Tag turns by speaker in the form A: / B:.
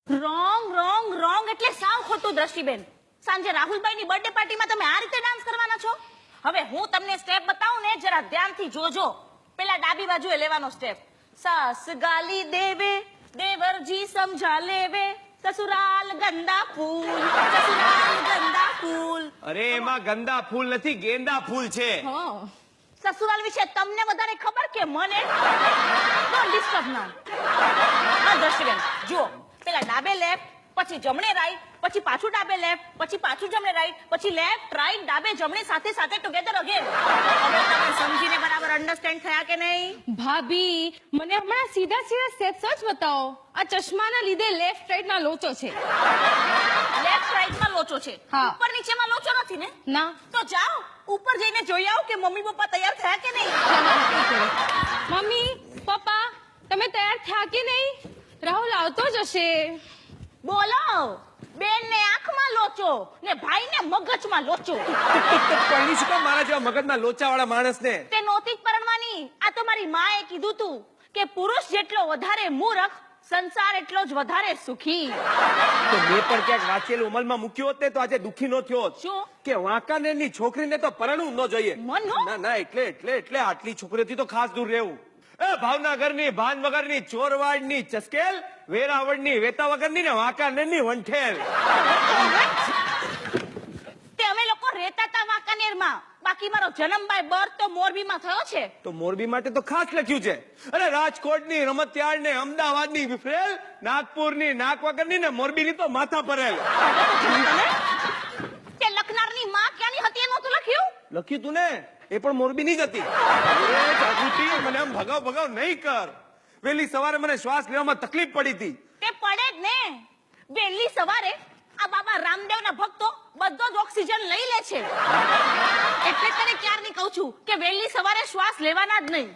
A: Wrong એટલે સાવ ખોટું દ્રષ્ટિબેન. સાંજે રાહુલભાઈની બર્થડે પાર્ટીમાં તમે આ રીતે ડાન્સ કરવાના છો? હવે હું તમને સ્ટેપ બતાવું ને, જરા ધ્યાનથી જોજો. પેલા ડાબી બાજુએ લેવાનો સ્ટેપ. સાસ ગાલી દેવે દેવરજી સમજા લેવે, સસુરાલ ગંદા ફૂલ, સસુરાલ ગંદા ફૂલ.
B: અરે એમાં ગંદા ફૂલ નથી, ગેંદા ફૂલ છે.
A: સસુરાલ વિશે તમને વધારે ખબર કે મને? ડોન્ટ ડિસ્ટર્બ ના. હા દર્શકબેન જુઓ, પેલા ડાબે લેફ્ટ, પછી જમણે રાઈટ, પછી પાછું ડાબે લેફ્ટ, પછી પાછું જમણે રાઈટ, પછી લેફ્ટ રાઈટ ડાબે જમણે સાથે સાથે ટુગેધર અગેન. હવે તમે સમજીને બરાબર અન્ડરસ્ટેન્ડ થયા કે નહીં?
C: ભાભી મને હમણાં સીધા સ્ટેપ્સ જ બતાવો. આ ચશ્માના લીધે લેફ્ટ રાઈટ માં લોચો છે.
A: લેફ્ટ રાઈટ માં લોચો છે?
C: હા.
A: ઉપર નીચેમાં લોચો નથી ને?
C: ના.
A: તો જાઓ ઉપર જઈને જોઈ આવો કે મમ્મી પપ્પા તૈયાર થયા કે નહીં.
C: મમ્મી પપ્પા તમે તૈયાર થયા કે નહીં? રાહુલ આવતો જ હશે.
A: બોલો, બેન ને આંખમાં લોચો ને ભાઈ ને મગજમાં લોચો.
B: પરણી શું કામ મારા જેવા મગજના લોચા વાળા માણસ ને?
A: તે નહોતી જ પરણવાની. આ તો મારી માએ કીધું તું કે પુરુષ જેટલો વધારે મૂર્ખ, સંસાર એટલો જ વધારે સુખી.
B: તો મેં પણ ક્યાંક વાંચેલું અમલમાં મૂક્યો હોત ને તો આજે દુખી નો થયો હોત.
A: શું?
B: કે વાંકાનેરની છોકરીને તો પરણવું ન જોઈએ.
A: મનનો?
B: ના એટલે આટલી છોકરીઓથી તો ખાસ દૂર રહેવું. એ ભાવનગરની ભાન વગરની, ચોરવાડની ચસ્કેલ, વેરાવળની વેતા વગરની ને વાંકાનેરની વંઠેલ.
A: તે અમે લોકો રહેતા હતા વાંકાનેરમાં, બાકી મારો જન્મ બાય બર્થ તો મોરબીમાં થયો છે.
B: તો મોરબી માટે તો ખાસ લખ્યું છે. અરે રાજકોટની રમતિયાળ ને, અમદાવાદની વિફરેલ, નાગપુરની નાક વગરની ને મોરબીની તો માથા પરેલ.
A: તે લખનારની માં ક્યાંની હતી એ નહોતું લખ્યું?
B: લખ્યું તું ને, એ પણ મોરબીની જ હતી. અરે જાગૃતિ, મને આમ ભગાવ નહીં કર. વહેલી સવારે મને શ્વાસ લેવામાં તકલીફ પડી હતી.
A: તે પડે જ ને. વહેલી સવારે આ બાબા રામદેવના ભક્તો બધો જ ઓક્સિજન લઈ લે છે. એટલે તને ક્યારની કહું છું કે વહેલી સવારે શ્વાસ લેવાના જ નહીં.